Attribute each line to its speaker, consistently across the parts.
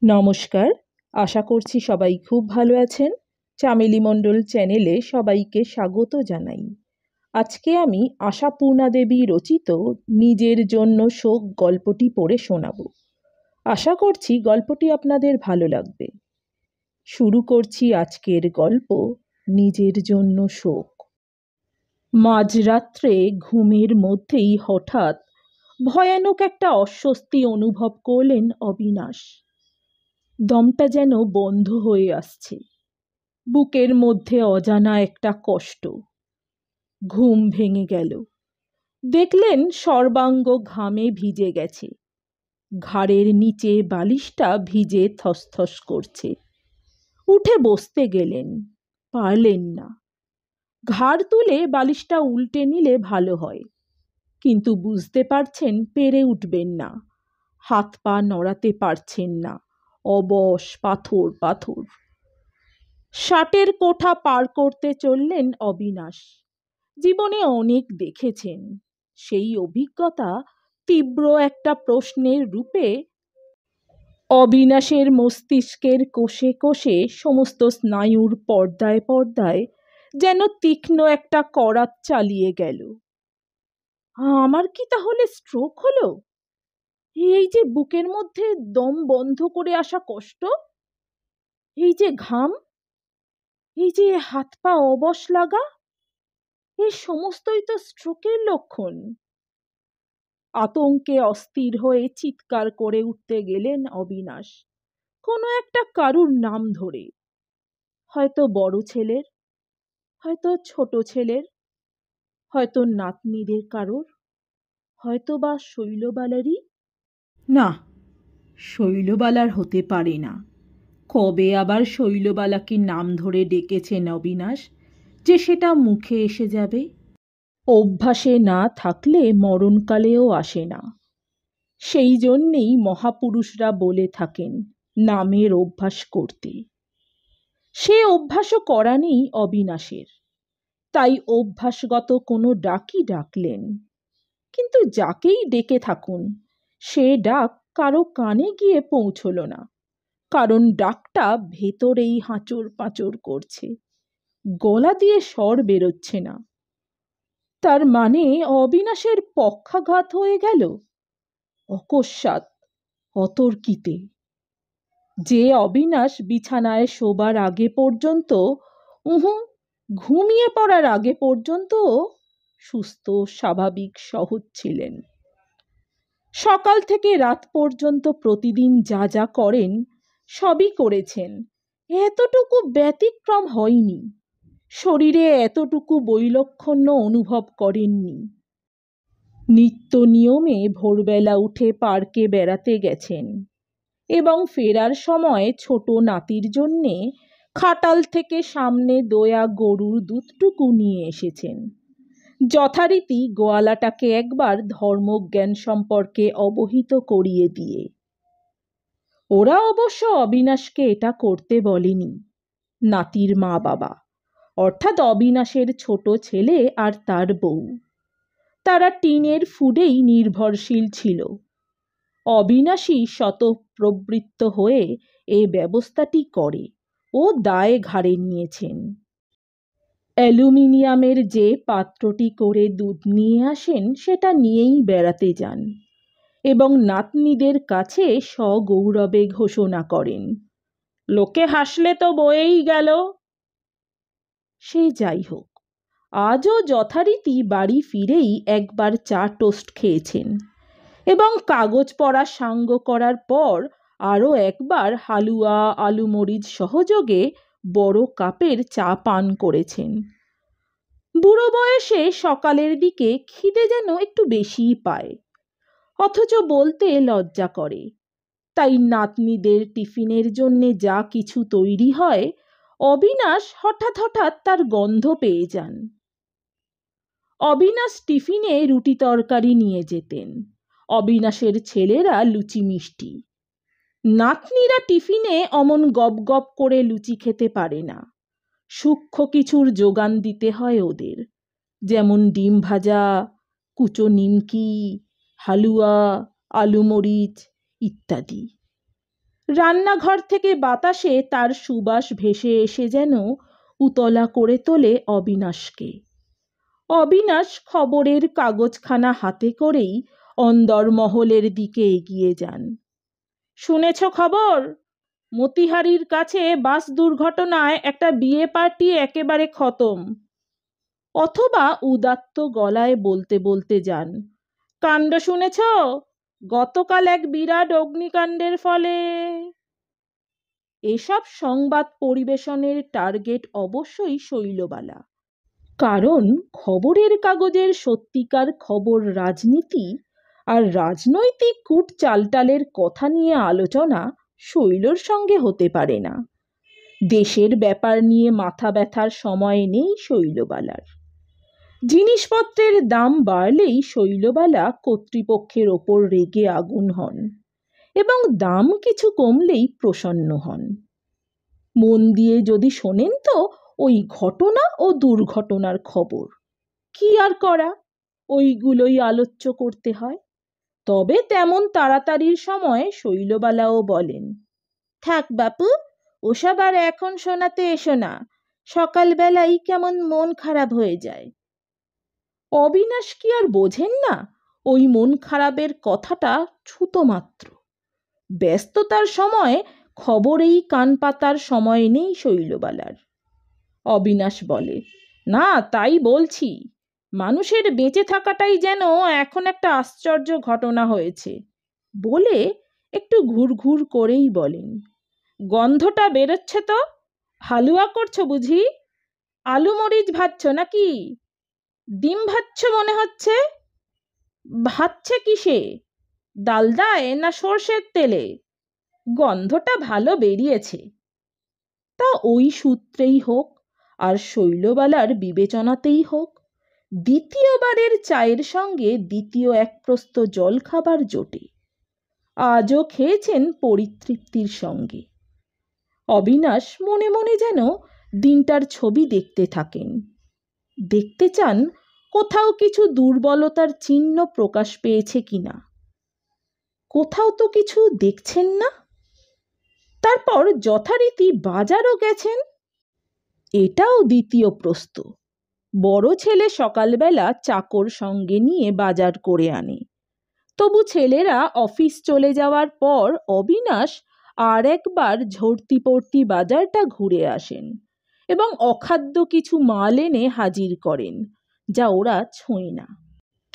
Speaker 1: নমস্কার, আশা করছি সবাই খুব ভালো আছেন। চামেলি মণ্ডল চ্যানেলে সবাইকে স্বাগত জানাই। আজকে আমি আশাপূর্ণা দেবী রচিত নিজের জন্য শোক গল্পটি পড়ে শোনাব। আশা করছি গল্পটি আপনাদের ভালো লাগবে। শুরু করছি আজকের গল্প, নিজের জন্য শোক। মাঝরাত্রে ঘুমের মধ্যেই হঠাৎ ভয়ানক একটা অস্বস্তি অনুভব করলেন অবিনাশ। দমটা যেন বন্ধ হয়ে আসছে, বুকের মধ্যে অজানা একটা কষ্ট। ঘুম ভেঙে গেল, দেখলেন সর্বাঙ্গ ঘামে ভিজে গেছে, ঘাড়ের নিচে বালিশটা ভিজে থসথস করছে। উঠে বসতে গেলেন, পারলেন না। ঘাড় তুলে বালিশটা উল্টে নিলে ভালো হয়, কিন্তু বুঝতে পারছেন পেরে উঠবেন না। হাত পা নড়াতে পারছেন না, অবশ পাথর পাথর। ষাটের কোঠা পার করতে চললেন অবিনাশ। জীবনে অনেক দেখেছেন, সেই অভিজ্ঞতা তীব্র একটা প্রশ্নের রূপে অবিনাশের মস্তিষ্কের কোষে কোষে সমস্ত স্নায়ুর পর্দায় পর্দায় যেন তীক্ষ্ণ একটা করাত চালিয়ে গেল। আমার কি তাহলে স্ট্রোক হলো? এই যে বুকের মধ্যে দম বন্ধ করে আসা কষ্ট, এই যে ঘাম, এই যে হাত পা অবশ লাগা, এই সমস্তই তো স্ট্রোকের লক্ষণ। আতঙ্কে অস্থির হয়ে চিৎকার করে উঠতে গেলেন অবিনাশ, কোনো একটা কারুর নাম ধরে। হয়তো বড় ছেলের, হয়তো ছোট ছেলের, হয়তো নাতনিদের কারোর, হয়তো বা শৈলবালারই। না, শৈলবালার হতে পারে না। কবে আবার শৈলবালাকে নাম ধরে ডেকেছেন অবিনাশ যে সেটা মুখে এসে যাবে? অভ্যাসে না থাকলে মরণকালেও আসে না। সেই জন্যেই মহাপুরুষরা বলে থাকেন নামের অভ্যাস করতে। সে অভ্যাসও করা নেই অবিনাশের, তাই অভ্যাসগত কোনো ডাকই ডাকলেন। কিন্তু যাকেই ডেকে থাকুন, সে ডাক কারো কানে গিয়ে পৌঁছল না, কারণ ডাকটা ভেতরেই হাঁচড় পাঁচড় করছে, গলা দিয়ে স্বর বেরোচ্ছে না। তার মানে অবিনাশের পক্ষাঘাত হয়ে গেল অকস্মাৎ, অতর্কিতে। যে অবিনাশ বিছানায় শোবার আগে পর্যন্ত, ঘুমিয়ে পড়ার আগে পর্যন্ত সুস্থ স্বাভাবিক সহজ ছিলেন, সকাল থেকে রাত পর্যন্ত প্রতিদিন যা যা করেন সবই করেছেন, এতটুকু ব্যতিক্রম হয়নি, শরীরে এতটুকু বৈলক্ষণ্য অনুভব করেননি। নিত্য নিয়মে ভোরবেলা উঠে পার্কে বেড়াতে গেছেন এবং ফেরার সময় ছোট নাতির জন্যে খাটাল থেকে সামনে দোয়া গরুর দুধটুকু নিয়ে এসেছেন, যথারীতি গোয়ালাটাকে একবার ধর্মজ্ঞান সম্পর্কে অবহিত করিয়ে দিয়ে। ওরা অবশ্য অবিনাশকে এটা করতে বলেনি। নাতির মা বাবা, অর্থাৎ অবিনাশের ছোট ছেলে আর তার বউ, তারা টিনের ফুডেই নির্ভরশীল ছিল। অবিনাশী শতপ্রবৃত্ত হয়ে এ ব্যবস্থাটি করে ও দায় ঘাড়ে নিয়েছেন। অ্যালুমিনিয়ামের যে পাত্রটি করে দুধ নিয়ে আসেন সেটা নিয়েই বেড়াতে যান এবং নাতনিদের কাছে সগৌরবে ঘোষণা করেন, লোকে হাসলে তো বয়েই গেল। সে যাই হোক, আজও যথারীতি বাড়ি ফিরেই একবার চা টোস্ট খেয়েছেন এবং কাগজ পড়া সাঙ্গ করার পর আরও একবার হালুয়া আলু মরিচ সহযোগে বড় কাপের চা পান করেছেন। বুড়ো বয়সে সকালের দিকে খিদে যেন একটু বেশিই পায়, অথচ বলতে লজ্জা করে। তাই নাতনিদের টিফিনের জন্যে যা কিছু তৈরি হয়, অবিনাশ হঠাৎ হঠাৎ তার গন্ধ পেয়ে যান। অবিনাশ টিফিনে রুটি তরকারি নিয়ে যেতেন, অবিনাশের ছেলেরা লুচি মিষ্টি। নাতনিরা টিফিনে অমন গপ গপ করে লুচি খেতে পারে না, সূক্ষ্ম কিছুর যোগান দিতে হয় ওদের, যেমন ডিম ভাজা, কুচো নিমকি, হালুয়া, আলু মরিচ ইত্যাদি। রান্নাঘর থেকে বাতাসে তার সুবাস ভেসে এসে যেন উতলা করে তোলে অবিনাশকে। অবিনাশ খবরের কাগজখানা হাতে করেই অন্দরমহলের দিকে এগিয়ে যান। শুনেছ খবর? মতিহারির কাছে বাস দুর্ঘটনায় একটা বিয়ে পার্টি একেবারে খতম। অথবা উদাত্ত গলায় বলতে বলতে যান, কাণ্ড শুনেছ? গতকাল এক বিরাট অগ্নিকাণ্ডের ফলে। এসব সংবাদ পরিবেশনের টার্গেট অবশ্যই শৈলবালা। কারণ খবরের কাগজের সত্যিকার খবর রাজনীতি আর রাজনৈতিক কূট চালটালের কথা নিয়ে আলোচনা শৈলর সঙ্গে হতে পারে না। দেশের ব্যাপার নিয়ে মাথা ব্যথার সময় নেই শৈলবালার। জিনিসপত্রের দাম বাড়লেই শৈলবালা কর্তৃপক্ষের ওপর রেগে আগুন হন এবং দাম কিছু কমলেই প্রসন্ন হন। মন দিয়ে যদি শোনেন তো ওই ঘটনা ও দুর্ঘটনার খবর। কি আর করা, ওইগুলোই আলোচ্য করতে হয়। তবে তেমন তাড়াতাড়ির সময় শৈলবালাও বলেন, থাক বাপু, ওসব আর এখন শোনাতে এসো না, সকালবেলাই কেমন মন খারাপ হয়ে যায়। অবিনাশ কি আর বোঝেন না ওই মন খারাপের কথাটা ছুতো মাত্র? ব্যস্ততার সময় খবরেই কান পাতার সময় নেই শৈলবালার। অবিনাশ বলে, না তাই বলছি, মানুষের বেঁচে থাকাটাই যেন এখন একটা আশ্চর্য ঘটনা হয়েছে। বলে একটু ঘুরঘুর করেই বলেন, গন্ধটা বেরোচ্ছে তো, হালুয়া করছো বুঝি? আলু মরিচ ভাজছো নাকি? ডিম ভাজছো মনে হচ্ছে। ভাজছে কিসে? ডালদায় না সর্ষের তেলে? গন্ধটা ভালো বেরিয়েছে। তা ওই সূত্রেই হোক আর শৈলবালার বিবেচনাতেই হোক, দ্বিতীয়বারের চায়ের সঙ্গে দ্বিতীয় এক প্রস্ত জল খাবার জোটে। আজও খেয়েছেন পরিতৃপ্তির সঙ্গে। অবিনাশ মনে মনে যেন দিনটার ছবি দেখতে থাকেন। দেখতে চান কোথাও কিছু দুর্বলতার চিহ্ন প্রকাশ পেয়েছে কিনা। কোথাও তো কিছু দেখছেন না। তারপর যথারীতি বাজারও গেছেন। এটাও দ্বিতীয় প্রস্ত। বড় ছেলে সকালবেলা চাকর সঙ্গে নিয়ে বাজার করে আনে। তবু ছেলেরা অফিস চলে যাওয়ার পর অবিনাশ আর একবার ঝর্তি পড়তি বাজারটা ঘুরে আসেন এবং অখাদ্য কিছু মাল এনে হাজির করেন, যা ওরা ছোঁয় না।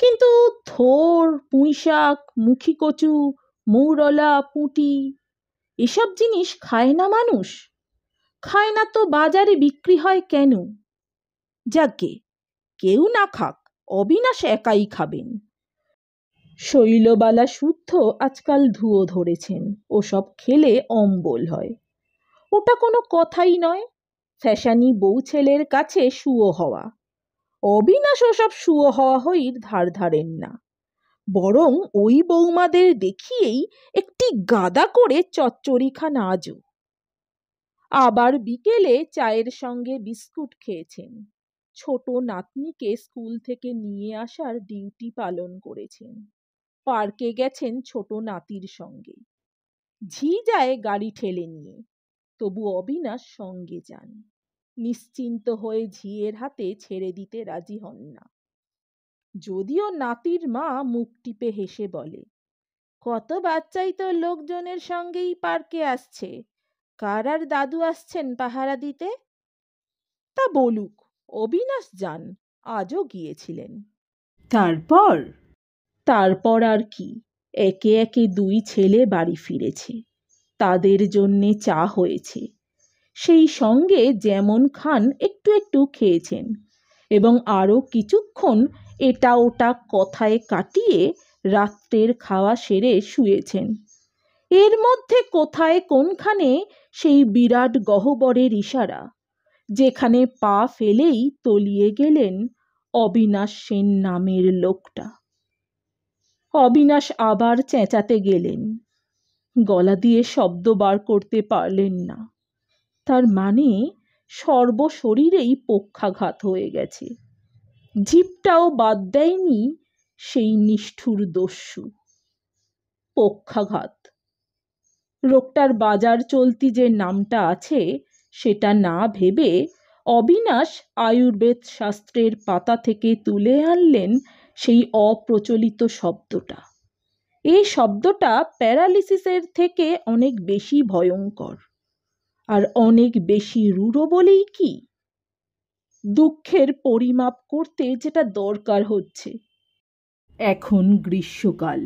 Speaker 1: কিন্তু থোর, পুঁইশাক, মুখী কচু, মৌরলা, পুঁটি এসব জিনিস খায় না মানুষ। খায় না তো বাজারে বিক্রি হয় কেন? যাকে কেউ না খাক, অবিনাশ একাই খাবেন। শৈলবালা শুদ্ধ আজকাল ধুয়ো ধরেছেন, ওসব খেলে অম্বল হয়। ওটা কোনো কথাই নয়, ফ্যাশানি বউ ছেলের কাছে শুয়ো হওয়া। অবিনাশ ওসব শুয়ো হওয়া হইর ধার ধারেন না, বরং ওই বৌমাদের দেখিয়েই একটি গাদা করে চচ্চড়ি খান আজও। আবার বিকেলে চায়ের সঙ্গে বিস্কুট খেয়েছেন। ছোট নাতনিকে স্কুল থেকে নিয়ে আসার ডিউটি পালন করেছেন। পার্কে গেছেন ছোট নাতির সঙ্গে। ঝি যায় গাড়ি ঠেলে নিয়ে, তবু অবিনাশ সঙ্গে যান। নিশ্চিন্ত হয়ে ঝিয়ের হাতে ছেড়ে দিতে রাজি হন না। যদিও নাতির মা মুখ টিপে হেসে বলে, কত বাচ্চাই তো লোকজনের সঙ্গেই পার্কে আসছে, কার আর দাদু আসছেন পাহারা দিতে? তা বলুক, অবিনাশ যান, আজও গিয়েছিলেন। তারপর আর কি, একে একে দুই ছেলে বাড়ি ফিরেছে। তাদের জন্যে চা হয়েছে। সেই সঙ্গে যেমন খান একটু একটু খেয়েছেন এবং আরও কিছুক্ষণ এটা ওটা কথায় কাটিয়ে রাত্রের খাওয়া সেরে শুয়েছেন। এর মধ্যে কোথায় কোনখানে সেই বিরাট গহ্বরের ইশারা, যেখানে পা ফেলেই তলিয়ে গেলেন অবিনাশ সেন নামের লোকটা। অবিনাশ আবার চেঁচাতে গেলেন, গলা দিয়ে শব্দ বার করতে পারলেন না। তার মানে সর্বশরীরেই পক্ষাঘাত হয়ে গেছে। জিভটাও বাদ দেয়নি সেই নিষ্ঠুর দস্যু। পক্ষাঘাত। লোকটার বাজার চলতি যে নামটা আছে সেটা না ভেবে অবিনাশ আয়ুর্বেদ শাস্ত্রের পাতা থেকে তুলে আনলেন সেই অপ্রচলিত শব্দটা। এই শব্দটা প্যারালিসিসের থেকে অনেক বেশি ভয়ঙ্কর আর অনেক বেশি রূঢ় বলেই কি, দুঃখের পরিমাপ করতে যেটা দরকার হচ্ছে। এখন গ্রীষ্মকাল,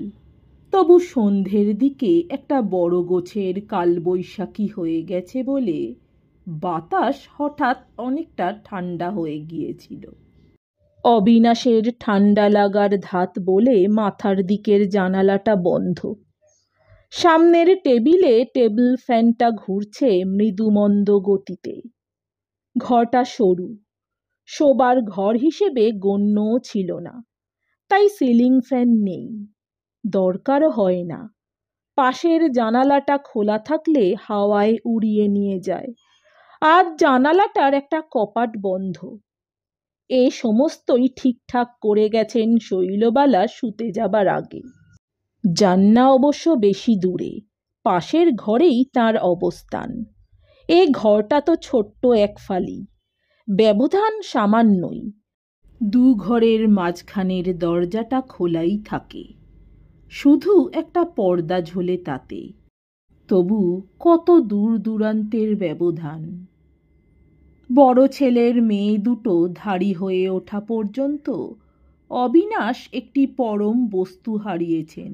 Speaker 1: তবু সন্ধ্যের দিকে একটা বড় গোছের কালবৈশাখী হয়ে গেছে বলে বাতাস হঠাৎ অনেকটা ঠান্ডা হয়ে গিয়েছিল। অবিনাশের ঠান্ডা লাগার ধাত বলে মাথার দিকের জানালাটা বন্ধ। সামনের টেবিলে টেবিল ফ্যানটা ঘুরছে মৃদুমন্দ গতিতে। ঘরটা সরু, শোবার ঘর হিসেবে গণ্যও ছিল না, তাই সিলিং ফ্যান নেই, দরকারও হয় না। পাশের জানালাটা খোলা থাকলে হাওয়ায় উড়িয়ে নিয়ে যায়। আজ জানালাটার একটা কপাট বন্ধ। এ সমস্তই ঠিকঠাক করে গেছেন শৈলবালা শুতে যাবার আগে। জান্না অবশ্য বেশি দূরে, পাশের ঘরেই তার অবস্থান। এ ঘরটা তো ছোট্ট এক ফালি, ব্যবধান সামান্যই। দু ঘরের মাঝখানের দরজাটা খোলাই থাকে, শুধু একটা পর্দা ঝোলে তাতে। তবু কত দূর দূরান্তের ব্যবধান। বড় ছেলের মেয়ে দুটো ধাড়ি হয়ে ওঠা পর্যন্ত অবিনাশ একটি পরম বস্তু হারিয়েছেন,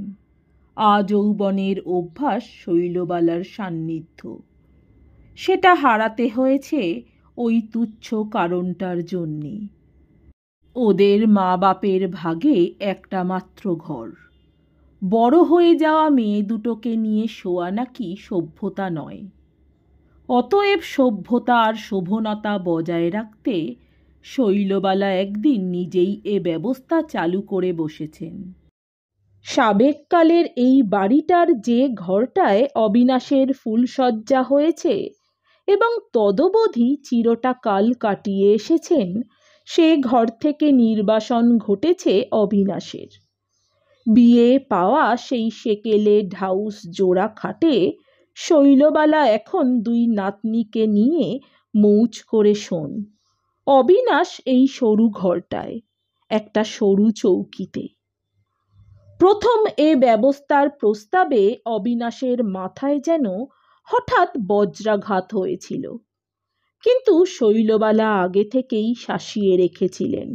Speaker 1: আযৌবনের অভ্যাস শৈলবালার সান্নিধ্য। সেটা হারাতে হয়েছে ওই তুচ্ছ কারণটার জন্যে। ওদের মা বাপের ভাগে একটা মাত্র ঘর। বড় হয়ে যাওয়া মেয়ে দুটোকে নিয়ে শোয়া নাকি সভ্যতা নয়। অতএব সভ্যতা আর শোভনতা বজায় রাখতে শৈলবালা একদিন নিজেই এ ব্যবস্থা চালু করে বসেছেন। সাবেককালের এই বাড়িটার যে ঘরটায় অবিনাশের ফুলশয্যা হয়েছে এবং তদবধি চিরটা কাল কাটিয়ে এসেছেন, সে ঘর থেকে নির্বাসন ঘটেছে অবিনাশের। বিয়ে পাওয়া সেই সেকেলে ঢাউস জোড়া খাটে শৈলবালা এখন দুই নাতনিকে নিয়ে মৌজ করে শোন। অবিনাশ এই সরু ঘরটায়, একটা সরু চৌকিতে। প্রথম এ ব্যবস্থার প্রস্তাবে অবিনাশের মাথায় যেন হঠাৎ বজ্রাঘাত হয়েছিল, কিন্তু শৈলবালা আগে থেকেই শাসিয়ে রেখেছিলেন।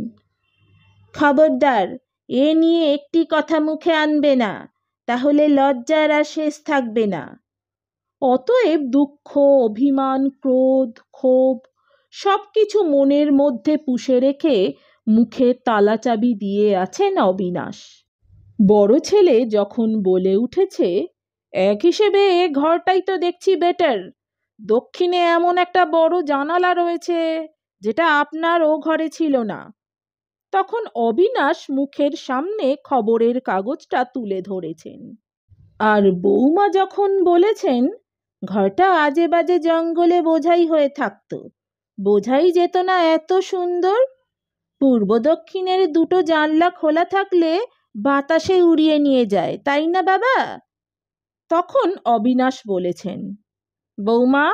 Speaker 1: খবরদার, এ নিয়ে একটি কথা মুখে আনবে না, তাহলে লজ্জার আর শেষ থাকবে না। অতএব দুঃখ, অভিমান, ক্রোধ, ক্ষোভ সবকিছু মনের মধ্যে পুষে রেখে মুখে তালাচাবি দিয়ে আছেন অবিনাশ। বড় ছেলে যখন বলে উঠেছে, এক হিসেবে এ ঘরটাই তো দেখছি বেটার, দক্ষিণে এমন একটা বড় জানালা রয়েছে যেটা আপনার ও ঘরে ছিল না, তখন অবিনাশ মুখের সামনে খবরের কাগজটা তুলে ধরেছেন। আর বৌমা যখন বলেছেন, ঘরটা আজে বাজে জঙ্গলে বোঝাই হয়ে থাকতো, বোঝাই যেত না এত সুন্দর, পূর্ব দক্ষিণের দুটো জানলা খোলা থাকলে বাতাসে উড়িয়ে নিয়ে যায়, তাই না বাবা? তখন অবিনাশ বলেছেন, বৌমা,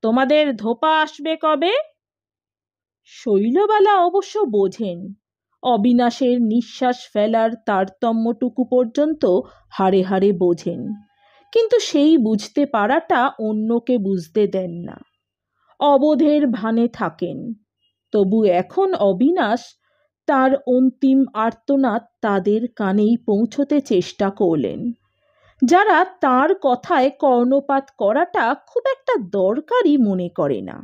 Speaker 1: তোমাদের ধোপা আসবে কবে? শৈলবালা অবশ্য বোঝেন, অবিনাশের নিঃশ্বাস ফেলার তারতম্যটুকু পর্যন্ত হাড়ে হাড়ে বোঝেন, কিন্তু সেই বুঝতে পারাটা অন্যকে বুঝতে দেন না, অবোধের ভানে থাকেন। তবু এখন অবিনাশ তার অন্তিম আর্তনাদ তাদের কানেই পৌঁছতে চেষ্টা করলেন, যারা তার কথায় কর্ণপাত করাটা খুব একটা দরকারই মনে করে না।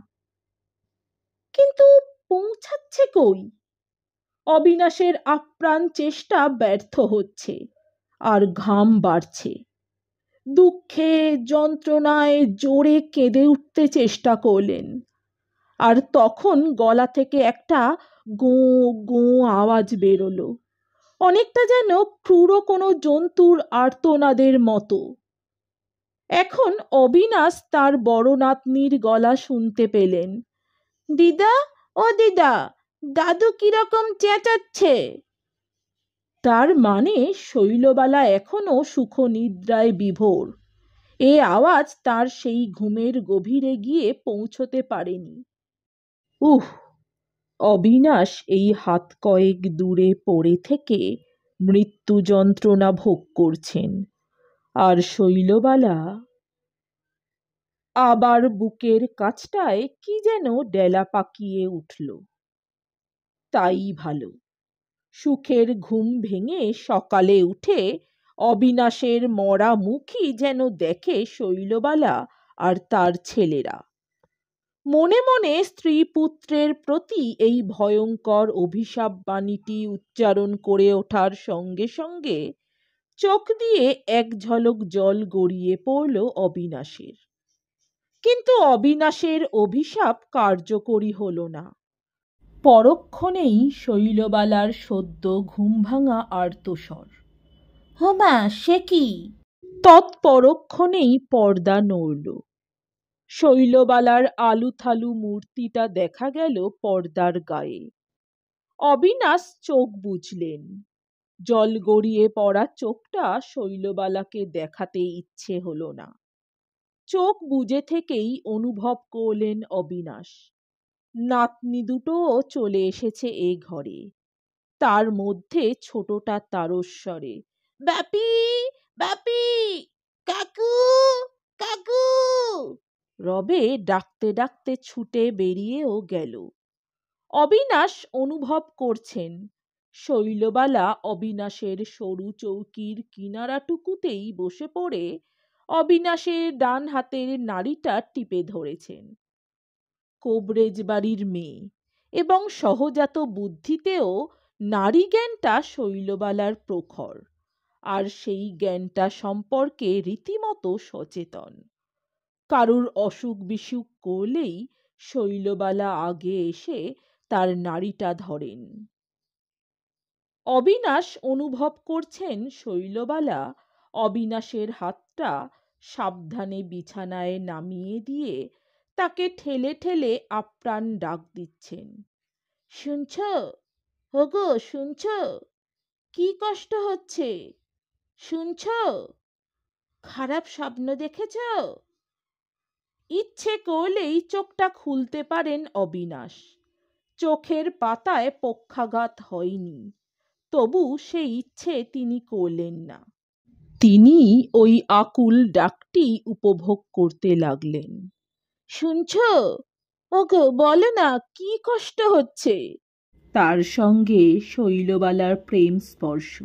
Speaker 1: কিন্তু পৌঁছাচ্ছে কই? অবিনাশের আপ্রাণ চেষ্টা ব্যর্থ হচ্ছে, আর ঘাম বাড়ছে। দুঃখে যন্ত্রণায় জোরে কেঁদে উঠতে চেষ্টা করলেন, আর তখন গলা থেকে একটা গোঁ গোঁ আওয়াজ বেরোলো, অনেকটা যেন ক্রূর কোনো জন্তুর আর্তনাদের মতো। এখন অবিনাশ তার বড় নাতনির গলা শুনতে পেলেন, দিদা, ও দিদা, দাদু কিরকম চেঁচাচ্ছে। তার মানে শৈলবালা এখনো সুখনিদ্রায় বিভোর। এ আওয়াজ তার সেই ঘুমের গভীরে গিয়ে পৌঁছতে পারেনি। উহ! অবিনাশ এই হাত কয়েক দূরে পড়ে থেকে মৃত্যু যন্ত্রণা ভোগ করছেন, আর শৈলবালা আবার বুকের কাছটায় কি যেন ডেলা পাকিয়ে উঠল। তাই ভালো। সুখের ঘুম ভেঙে সকালে উঠে অবিনাশের মরা মুখই যেন দেখে শৈলবালা আর তার ছেলেরা। মনে মনে স্ত্রী পুত্রের প্রতি এই ভয়ঙ্কর অভিশাপ বাণীটি উচ্চারণ করে ওঠার সঙ্গে সঙ্গে চোখ দিয়ে এক ঝলক জল গড়িয়ে পড়ল অবিনাশের। কিন্তু অবিনাশের অভিশাপ কার্যকরী হল না। পরক্ষণেই শৈলবালার সদ্য ঘুমভাঙা আর্তস্বর, "হোমা, সে কি?" তৎপরক্ষণেই পর্দা নড়ল। শৈলবালার আলুথালু মূর্তিটা দেখা গেল পর্দার গায়ে। অবিনাশ চোখ বুজলেন। জল গড়িয়ে পড়া চোখটা শৈলবালাকে দেখাতে ইচ্ছে হলো না। চোখ বুজে থেকেই অনুভব করলেন অবিনাশ, নাতনি দুটোও চলে এসেছে এ ঘরে। তার মধ্যে ছোটটা তারস্বরে, "বাপি, বাপি, কাকু, কাকু।" রবে ডাকতে ডাকতে ছুটে বেরিয়েও গেল। অবিনাশ অনুভব করছেন শৈলবালা অবিনাশের সরু চৌকির কিনারাটুকুতেই বসে পড়ে অবিনাশের ডান হাতের নাড়িটা টিপে ধরেছেন। কোবরেজ বাড়ির মেয়ে এবং সহজাত বুদ্ধিতেও নারী জ্ঞানটা শৈলবালার প্রখর, আর সেই জ্ঞানটা সম্পর্কে রীতিমতো সচেতন। কারুর অসুখ বিসুখ করলেই শৈলবালা আগে এসে তার নাড়িটা ধরেন। অবিনাশ অনুভব করছেন শৈলবালা অবিনাশের হাতটা সাবধানে বিছানায় নামিয়ে দিয়ে তাকে ঠেলে ঠেলে আপ্রাণ ডাক দিচ্ছেন, "শুনছ? ওগো, শুনছ? কি কষ্ট হচ্ছে? শুনছ? খারাপ স্বপ্ন দেখেছ?" ইচ্ছে করলেই চোখটা খুলতে পারেন অবিনাশ। চোখের পাতায় পক্ষাঘাত হয়নি, তবু সেই ইচ্ছে তিনি করলেন না। তিনি ওই আকুল ডাকটি উপভোগ করতে লাগলেন। "শুনছ? ওগো, বলো না, কি কষ্ট হচ্ছে?" তার সঙ্গে শৈলবালার প্রেম স্পর্শ।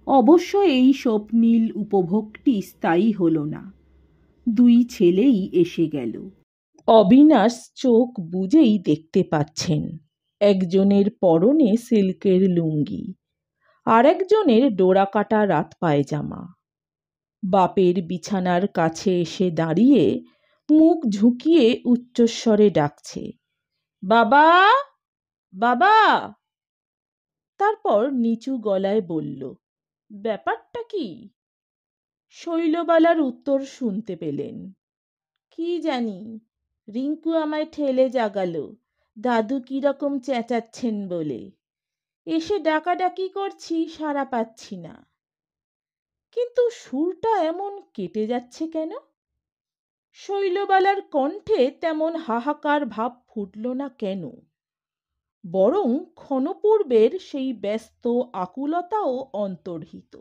Speaker 1: অবশ্য এই স্বপ্নীল উপভোগটি স্থায়ী হল না। দুই ছেলেই এসে গেল। অবিনাশ চোখ বুজেই দেখতে পাচ্ছেন একজনের পরনে সিল্কের লুঙ্গি, আর একজনের ডোরাকাটা রাত পায়জামা। বাপের বিছানার কাছে এসে দাঁড়িয়ে মুখ ঝুঁকিয়ে উচ্চস্বরে ডাকছে, "বাবা, বাবা।" তারপর নিচু গলায় বলল, "ব্যাপারটা কি?" শৈলবালার উত্তর শুনতে পেলেন, "কি জানি, রিঙ্কু আমায় ঠেলে জাগালো দাদু কিরকম চেঁচাচ্ছেন বলে। এসে ডাকাডাকি করছি, সাড়া পাচ্ছি না। কিন্তু সুরটা এমন কেটে যাচ্ছে কেন?" শৈলবালার কণ্ঠে তেমন হাহাকার ভাব ফুটল না কেন, বরং ক্ষণপূর্বের সেই ব্যস্ত আকুলতাও অন্তর্হিত,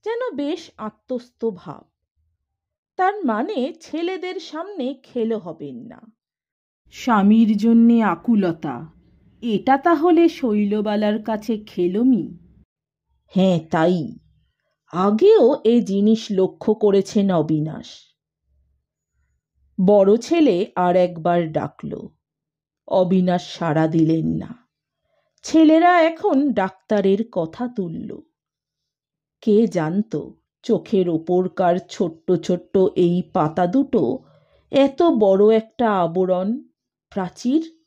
Speaker 1: যেন বেশ আত্মস্থ ভাব। তার মানে ছেলেদের সামনে খেলো হবেন না। স্বামীর জন্যে আকুলতা, এটা তাহলে শৈলবালার কাছে খেলমি? হ্যাঁ, তাই। আগেও এ জিনিস লক্ষ্য করেছেন অবিনাশ। বড় ছেলে আর একবার ডাকল। অবিনাশ সাড়া দিলেন না। ছেলেরা এখন ডাক্তারের কথা তুলল। কে জানত চোখের ওপরকার ছোট্ট ছোট্ট এই পাতা দুটো এত বড় একটা আবরণ, প্রাচীর,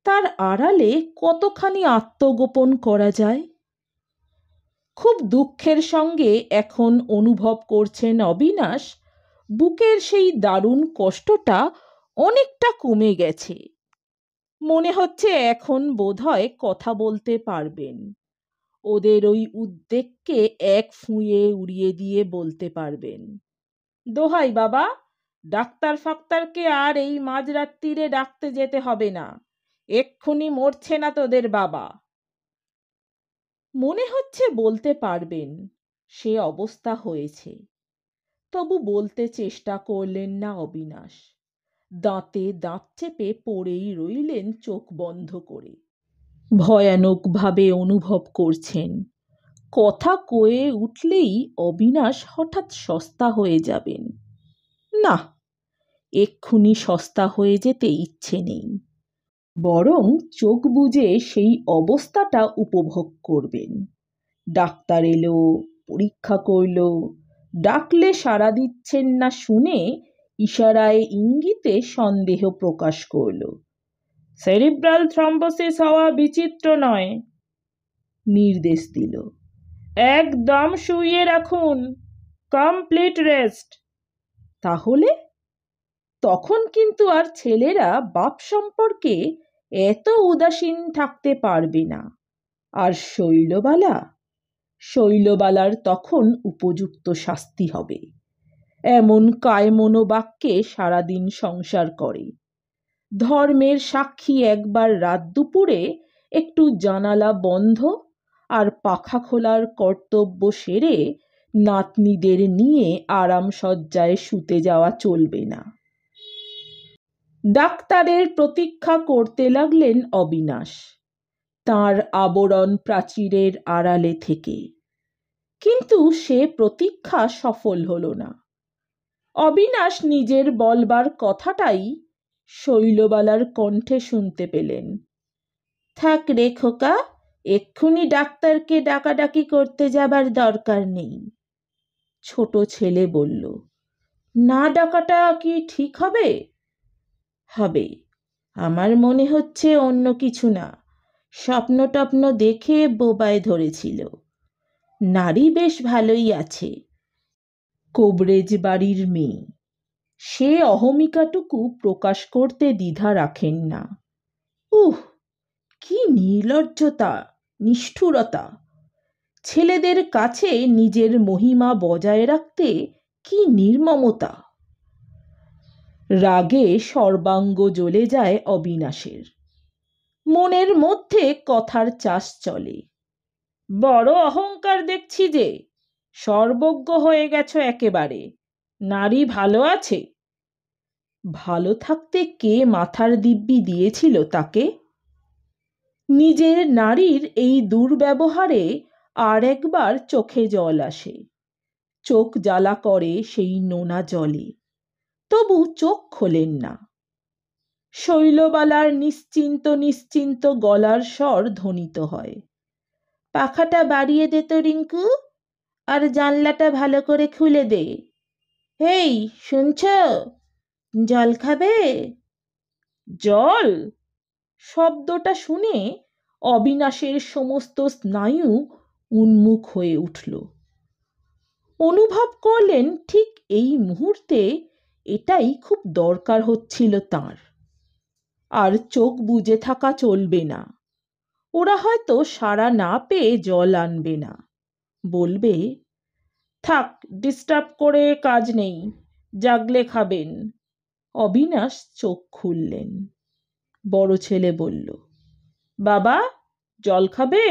Speaker 1: তার আড়ালে কতখানি আত্মগোপন করা যায়। খুব দুঃখের সঙ্গে এখন অনুভব করছেন অবিনাশ বুকের সেই দারুণ কষ্টটা অনেকটা কমে গেছে। মনে হচ্ছে এখন বোধহয় কথা বলতে পারবেন। ওদের ওই উদ্বেগকে এক ফুঁয়ে উড়িয়ে দিয়ে বলতে পারবেন, দোহাই বাবা, ডাক্তার ফাক্তারকে আর এই মাঝরাত্রিরে ডাকতে যেতে হবে না। এক্ষুনি মরছে না তোদের বাবা। মনে হচ্ছে বলতে পারবেন সে অবস্থা হয়েছে, তবু বলতে চেষ্টা করলেন না অবিনাশ। দাঁতে দাঁত চেপে পড়েই রইলেন চোখ বন্ধ করে। ভয়ানকভাবে অনুভব করছেন কথা কয়ে উঠলেই অবিনাশ হঠাৎ সস্তা হয়ে যাবেন। না, এক্ষুনি সস্তা হয়ে যেতে ইচ্ছে নেই, বরং চোখ বুজে সেই অবস্থাটা উপভোগ করবেন। ডাক্তার এলো, পরীক্ষা করল, ডাকলে সাড়া দিচ্ছেন না শুনে ইশারায় ইঙ্গিতে সন্দেহ প্রকাশ করল। সেরিব্রাল থ্রম্বোসিস হওয়া বিচিত্র নয়, নির্দেশ দিল। একদম শুইয়ে রাখুন, কমপ্লিট রেস্ট। তাহলে তখন কিন্তু আর ছেলেরা বাপ সম্পর্কে এত উদাসীন থাকতে পারবে না। আর শৈলবালার তখন উপযুক্ত শাস্তি হবে। এমন কায়মনোবাক্যে সারাদিন সংসার করে। ধর্মের সাক্ষী একবার রাত দুপুরে একটু জানালা বন্ধ আর পাখা খোলার কর্তব্য সেরে নাতনিদের নিয়ে আরাম সজ্জায় শুতে যাওয়া চলবে না। ডাক্তারের প্রতীক্ষা করতে লাগলেন অবিনাশ তাঁর আবরণ প্রাচীরের আড়ালে থেকে। কিন্তু সে প্রতীক্ষা সফল হল না। অবিনাশ নিজের বলবার কথাটাই শৈলবালার কণ্ঠে শুনতে পেলেন। থাক রে খোকা, এক্ষুনি ডাক্তারকে ডাকাডাকি করতে যাবার দরকার নেই। ছোট ছেলে বলল, না ডাকাটা কি ঠিক হবে? হবে, আমার মনে হচ্ছে অন্য কিছু না, স্বপ্ন টপ্ন দেখে বোবায় ধরেছিল। নারী বেশ ভালোই আছে, কোবরেজ বাড়ির মেয়ে। সে অহমিকাটুকু প্রকাশ করতে দ্বিধা রাখেন না। উহ, কি নির্লজ্জতা, নিষ্ঠুরতা! ছেলেদের কাছে নিজের মহিমা বজায় রাখতে কি নির্মমতা! রাগে সর্বাঙ্গ জ্বলে যায় অবিনাশের। মনের মধ্যে কথার চাষ চলে। বড় অহংকার দেখছি যে, সর্বজ্ঞ হয়ে গেছো একেবারে। নারী ভালো আছে? ভালো থাকতে কে মাথার দিব্যি দিয়েছিল তাকে? নিজের নারীর এই দুর্ব্যবহারে আর একবার চোখে জল আসে। চোখ জ্বালা করে সেই নোনা জলে, তবু চোখ খোলেন না। শৈলবালার নিশ্চিন্ত নিশ্চিন্ত গলার স্বর ধ্বনিত হয়। পাখাটা বাড়িয়ে দে তো রিঙ্কু, আর জানলাটা ভালো করে খুলে দে। হেই, শুনছ? জল খাবে? জল? শব্দটা শুনে অবিনাশের সমস্ত স্নায়ু উন্মুখ হয়ে উঠল। অনুভব করলেন ঠিক এই মুহূর্তে এটাই খুব দরকার হচ্ছিল তাঁর। আর চোখ বুজে থাকা চলবে না। ওরা হয়তো সাড়া না পেয়ে জল আনবে না, বলবে, থাক, ডিস্টার্ব করে কাজ নেই, জাগলে খাবেন। অবিনাশ চোখ খুললেন। বড় ছেলে বলল, বাবা, জল খাবে?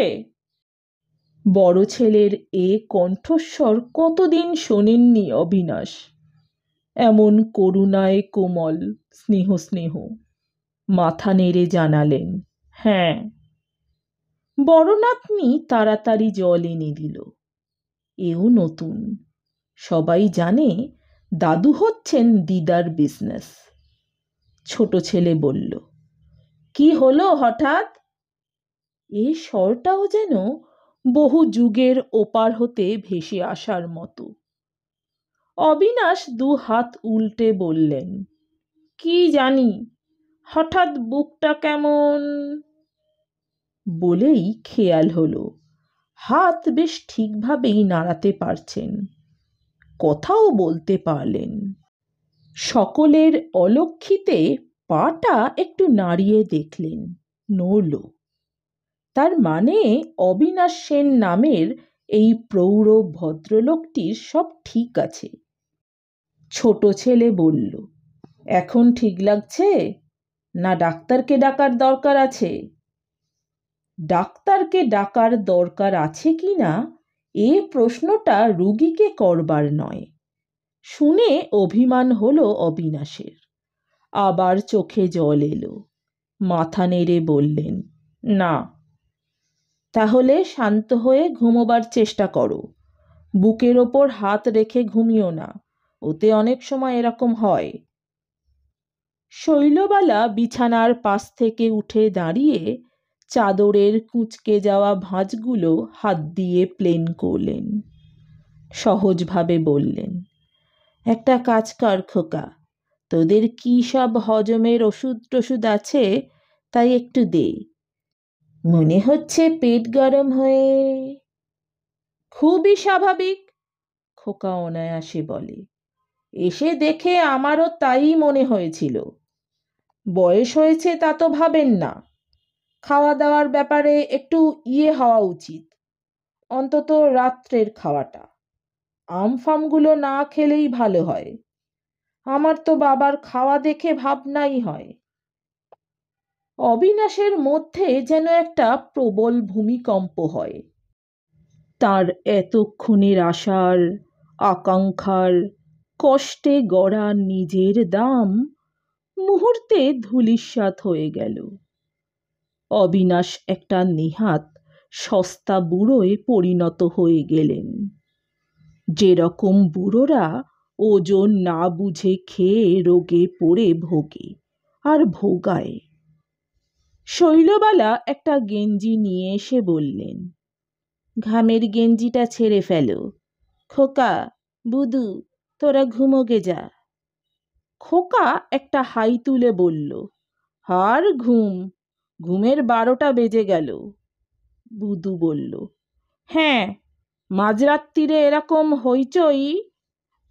Speaker 1: বড় ছেলের এ কণ্ঠস্বর কতদিন শোনেননি অবিনাশ। এমন করুণায় কোমল, স্নেহ স্নেহ। মাথা নেড়ে জানালেন, হ্যাঁ। বড় নাতনি তাড়াতাড়ি জল এনে দিল। এও নতুন। সবাই জানে দাদু হচ্ছেন দিদার বিজনেস। ছোট ছেলে বলল, কি হলো হঠাৎ? এই স্বরটাও যেন বহু যুগের ওপার হতে ভেসে আসার মতো। অবিনাশ দু হাত উল্টে বললেন, কি জানি, হঠাৎ বুকটা কেমন। বলেই খেয়াল হলো হাত বেশ ঠিকভাবেই নাড়াতে পারছেন, কথাও বলতে পারলেন। সকলের অলক্ষিতে পাটা একটু নাড়িয়ে দেখলেন, নড়ল। তার মানে অবিনাশ সেন নামের এই প্রৌঢ় ভদ্রলোকটির সব ঠিক আছে। ছোট ছেলে বলল, এখন ঠিক লাগছে, না ডাক্তারকে ডাকার দরকার আছে? ডাক্তারকে ডাকার দরকার আছে কি না এ প্রশ্নটা রুগীকে করবার নয়। শুনে অভিমান হলো অবিনাশের। আবার চোখে জল এলো। মাথা নেড়ে বললেন, না। তাহলে শান্ত হয়ে ঘুমোবার চেষ্টা করো। বুকের ওপর হাত রেখে ঘুমিও না, ওতে অনেক সময় এরকম হয়। শৈলবালা বিছানার পাশ থেকে উঠে দাঁড়িয়ে চাদরের কুঁচকে যাওয়া ভাঁজগুলো হাত দিয়ে প্লেন করলেন। সহজভাবে বললেন, একটা কাজ কর খোকা, তোদের কি সব হজমের ওষুধ টষুধ আছে, তাই একটু দে। মনে হচ্ছে পেট গরম হয়ে। খুবই স্বাভাবিক, খোকা অনায়াসে বলে। এসে দেখে আমারও তাই মনে হয়েছিল। বয়স হয়েছে তা তো ভাবেন না। খাওয়া দাওয়ার ব্যাপারে একটু হওয়া উচিত, অন্তত রাত্রের খাওয়াটা। আমফামগুলো না খেলেই ভালো হয়। আমার তো বাবার খাওয়া দেখে ভাবনাই হয়। অবিনাশের মধ্যে যেন একটা প্রবল ভূমিকম্প হয়। তার এতক্ষণের আশার, আকাঙ্ক্ষার, কষ্টে গড়া নিজের দাম মুহূর্তে ধূলিসাৎ হয়ে গেল। অবিনাশ একটা নেহাত সস্তা বুড়োয় পরিণত হয়ে গেলেন। যেরকম বুড়োরা ওজন না বুঝে খেয়ে রোগে পড়ে ভোগে আর ভোগায়। শৈলবালা একটা গেঞ্জি নিয়ে এসে বললেন, ঘামের গেঞ্জিটা ছেড়ে ফেলো। খোকা, বুদু, তোরা ঘুমোগে যা। খোকা একটা হাই তুলে বলল, আর ঘুমের 12টা বেজে গেল। বুদু বলল, হ্যাঁ, মাঝরাত্রিরে এরকম হইচই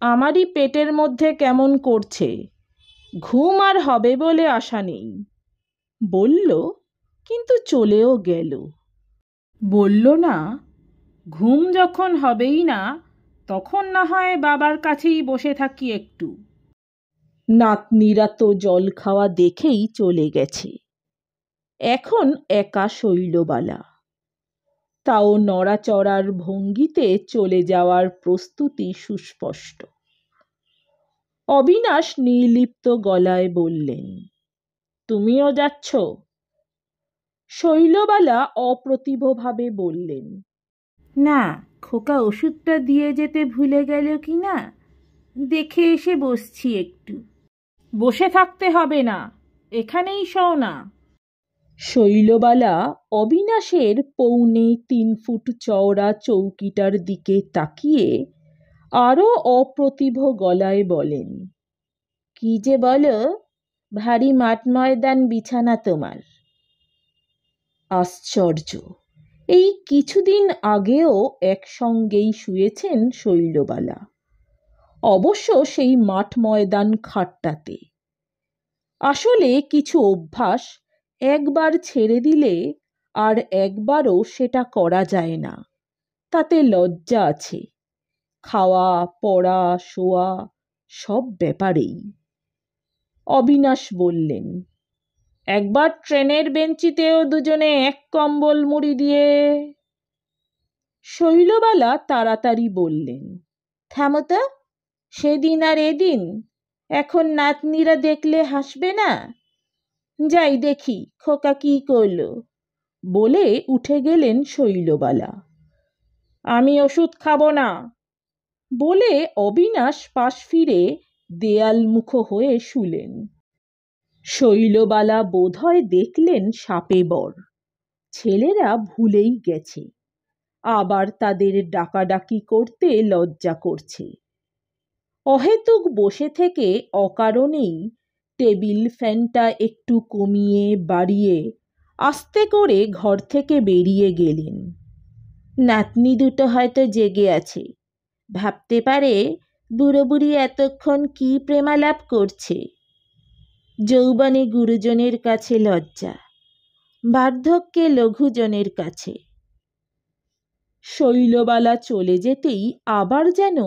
Speaker 1: আমারই পেটের মধ্যে কেমন করছে। ঘুম আর হবে বলে আশা নেই। বলল, কিন্তু চলেও গেল। বলল না, ঘুম যখন হবেই না, তখন না হয় বাবার কাছেই বসে থাকি একটু। নাতনিরা তো জল খাওয়া দেখেই চলে গেছে। এখন একা শৈলবালা, তাও নড়াচড়ার ভঙ্গিতে চলে যাওয়ার প্রস্তুতি সুস্পষ্ট। অবিনাশ নির্লিপ্ত গলায় বললেন, তুমিও যাচ্ছ? শৈলবালা অপ্রতিভভাবে বললেন, না, খোকা ওষুধটা দিয়ে যেতে ভুলে গেল কি না দেখে এসে বসছি একটু। বসে থাকতে হবে না, এখানেই শও না। শৈলবালা অবিনাশের 3.25 ফুট চওড়া চৌকিটার দিকে তাকিয়ে আরও অপ্রতিভ গলায় বলেন, কি যে বলো, ভারী মাঠ ময়দান বিছানা তোমার। আশ্চর্য, এই কিছুদিন আগেও একসঙ্গেই শুয়েছেন শৈলবালা, অবশ্য সেই মাঠ ময়দান খাটটাতে। আসলে কিছু অভ্যাস একবার ছেড়ে দিলে আর একবারও সেটা করা যায় না, তাতে লজ্জা আছে। খাওয়া, পড়া, শোয়া সব ব্যাপারেই। অবিনাশ বললেন, একবার ট্রেনের বেঞ্চিতেও দুজনে এক কম্বল মুড়ি দিয়ে। শৈলবালা তাড়াতাড়ি বললেন, থামো তো, সেদিন আর এদিন, এখন নাতনিরা দেখলে হাসবে না? যাই দেখি খোকা কি করল। বলে উঠে গেলেন শৈলবালা। আমি ওষুধ খাবো না। বলে অবিনাশ পাশ ফিরে দেয়ালমুখ হয়ে শুলেন। শৈলবালা বোধহয় দেখলেন সাপে বর। ছেলেরা ভুলেই গেছে, আবার তাদের ডাকাডাকি করতে লজ্জা করছে। অহেতুক বসে থেকে অকারণেই টেবিল ফ্যানটা একটু কমিয়ে বাড়িয়ে আস্তে করে ঘর থেকে বেরিয়ে গেলেন। নাতনি দুটো হয়তো জেগে আছে, ভাবতে পারে বুড়ো বুড়ি এতক্ষণ কি প্রেমালাপ করছে। যৌবনে গুরুজনের কাছে লজ্জা, বার্ধক্যে লঘুজনের কাছে। শৈলবালা চলে যেতেই আবার যেন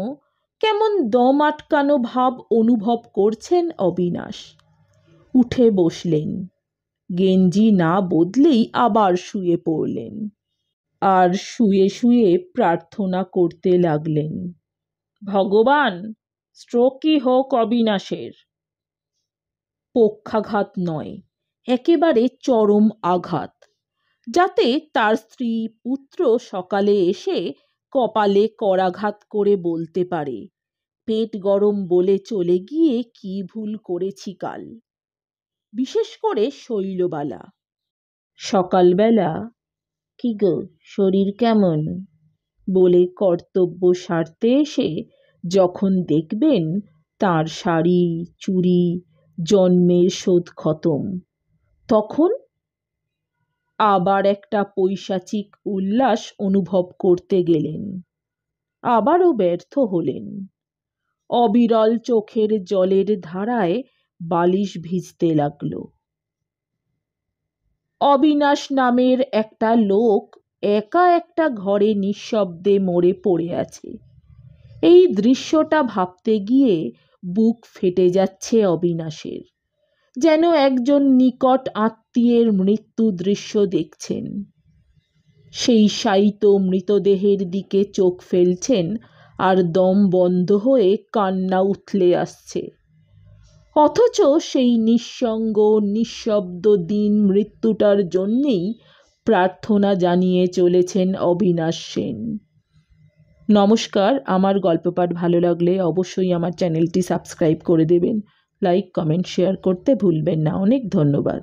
Speaker 1: কেমন দম আটকানো ভাব অনুভব করছেন অবিনাশ। উঠে বসলেন, গেঞ্জি না বদলেই আবার শুয়ে পড়লেন। আর শুয়ে শুয়ে প্রার্থনা করতে লাগলেন, ভগবান, স্ট্রোকই হোক অবিনাশের। পক্ষাঘাত নয়, একেবারে চরম আঘাত, যাতে তার স্ত্রী পুত্র সকালে এসে কপালে করাঘাত করে বলতে পারে, পেট গরম বলে চলে গিয়ে কি ভুল করেছি কাল। বিশেষ করে শৈলবালা। সকালবেলা, কি গো, শরীর কেমন বলে কর্তব্য সারতে এসে যখন দেখবেন তার শাড়ি চুড়ি জন্মের শোধ খতম, তখন আবার একটা পৈশাচিক উল্লাস অনুভব করতে গেলেন, আবারও ব্যর্থ হলেন। অবিরল চোখের জলের ধারায় বালিশ ভিজতে লাগল। অবিনাশ নামের একটা লোক একা একটা ঘরে নিঃশব্দে মরে পড়ে আছে। এই দৃশ্যটা ভাবতে গিয়ে বুক ফেটে যাচ্ছে অবিনাশের, যেন একজন নিকট আত্মীয়ের মৃত্যু দৃশ্য দেখছেন। সেই শায়িত মৃতদেহের দিকে চোখ ফেলছেন আর দম বন্ধ হয়ে কান্না উথলে আসছে। অথচ সেই নিঃসঙ্গ নিঃশব্দ দিন মৃত্যুটার জন্যেই প্রার্থনা জানিয়ে চলেছেন অবিনাশ সেন। নমস্কার, আমার গল্প পাঠ ভালো লাগলে অবশ্যই আমার চ্যানেলটি সাবস্ক্রাইব করে দেবেন। লাইক কমেন্ট শেয়ার করতে ভুলবেন না। অনেক ধন্যবাদ।